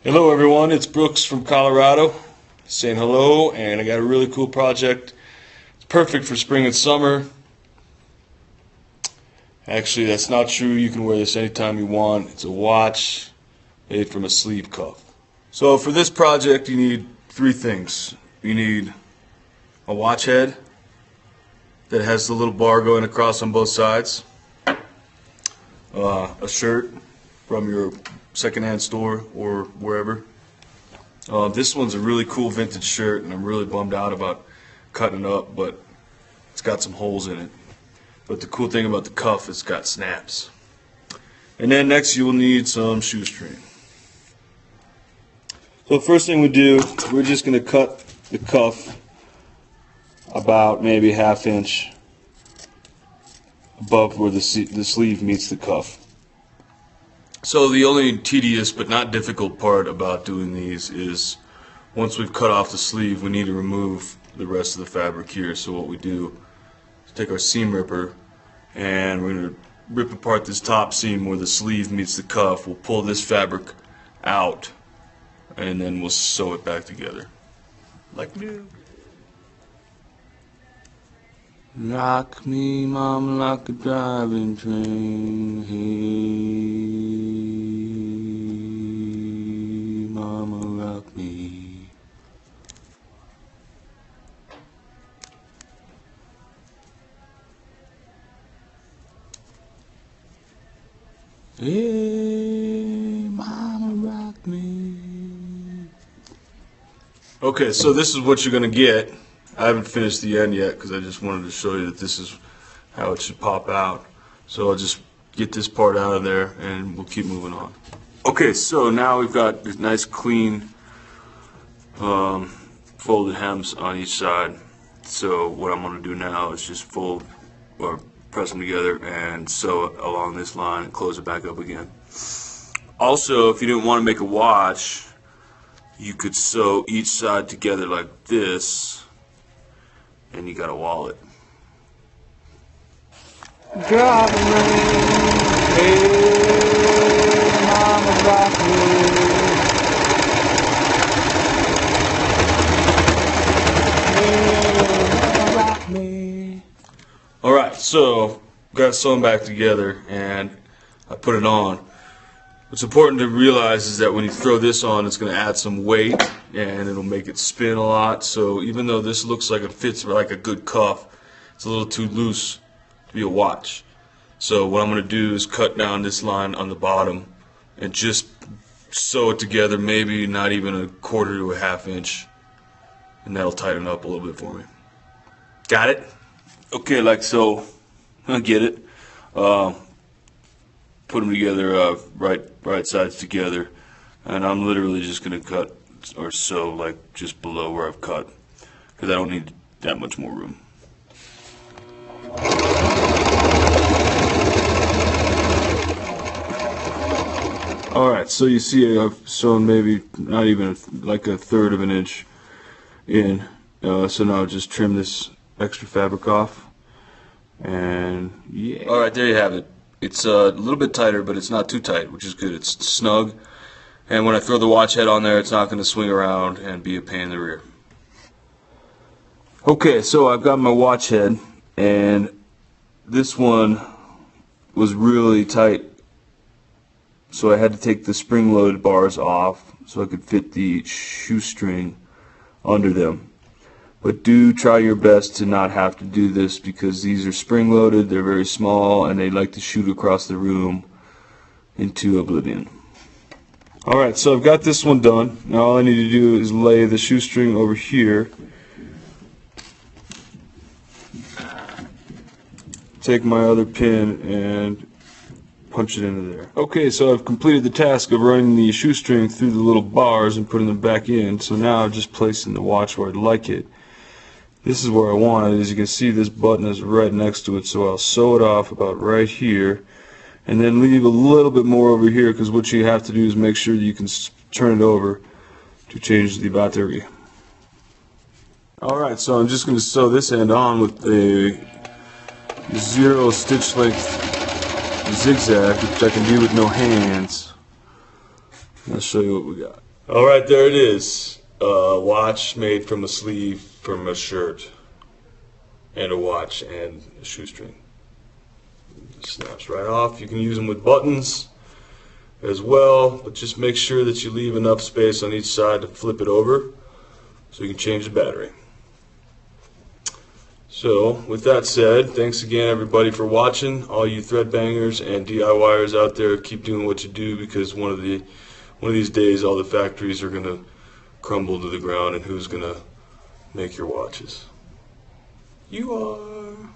Hello everyone, it's Brooks from Colorado saying hello, and I got a really cool project. It's perfect for spring and summer. Actually, that's not true. You can wear this anytime you want. It's a watch made from a sleeve cuff. So for this project you need three things. You need a watch head that has the little bar going across on both sides, a shirt from your secondhand store or wherever. This one's a really cool vintage shirt, and I'm really bummed out about cutting it up, but it's got some holes in it. But the cool thing about the cuff is it's got snaps. And then next you will need some shoestring. So the first thing we do, we're just going to cut the cuff about maybe ½ inch above where the sleeve meets the cuff. So the only tedious but not difficult part about doing these is once we've cut off the sleeve, we need to remove the rest of the fabric here. So what we do is take our seam ripper and we're going to rip apart this top seam where the sleeve meets the cuff. We'll pull this fabric out and then we'll sew it back together like new. Rock me, mama, like a driving train. Hey, mama, rock me. Hey, mama, rock me. Okay, so this is what you're gonna get. I haven't finished the end yet because I just wanted to show you that this is how it should pop out. So I'll just get this part out of there and we'll keep moving on. Okay, so now we've got this nice clean folded hems on each side. So what I'm going to do now is just fold or press them together and sew it along this line and close it back up again. Also, if you didn't want to make a watch, you could sew each side together like this, and you got a wallet. Driving rain, hey, mama, rock me. Hey, mama, rock me. All right, so got it sewn back together, and I put it on. What's important to realize is that when you throw this on, it's going to add some weight and it'll make it spin a lot. So even though this looks like it fits like a good cuff, it's a little too loose to be a watch. So what I'm going to do is cut down this line on the bottom and just sew it together, maybe not even 1/4 to ½ inch, and that'll tighten up a little bit for me. Got it? Okay, like so. I get it. Put them together, right sides together, and I'm literally just going to cut or sew like just below where I've cut because I don't need that much more room. Alright, so you see I've sewn maybe not even like 1/3 of an inch in, so now I'll just trim this extra fabric off, and yeah. Alright, there you have it. It's a little bit tighter, but it's not too tight, which is good. It's snug, and when I throw the watch head on there, it's not going to swing around and be a pain in the rear. Okay, so I've got my watch head, and this one was really tight, so I had to take the spring-loaded bars off so I could fit the shoestring under them. But do try your best to not have to do this because these are spring-loaded, they're very small, and they like to shoot across the room into oblivion. Alright, so I've got this one done. Now all I need to do is lay the shoestring over here. Take my other pin and punch it into there. Okay, so I've completed the task of running the shoestring through the little bars and putting them back in. So now I'm just placing the watch where I'd like it. This is where I want it. As you can see, this button is right next to it, so I'll sew it off about right here and then leave a little bit more over here because what you have to do is make sure you can turn it over to change the battery. Alright, so I'm just going to sew this end on with a 0 stitch length zigzag, which I can do with no hands. I'll show you what we got. All right, there it is. A watch made from a sleeve from a shirt, and a watch and a shoestring. It snaps right off. You can use them with buttons as well, but just make sure that you leave enough space on each side to flip it over so you can change the battery. So, with that said, thanks again everybody for watching. All you thread bangers and DIYers out there, keep doing what you do, because one of these days all the factories are going to crumble to the ground, and who's going to make your watches? You are.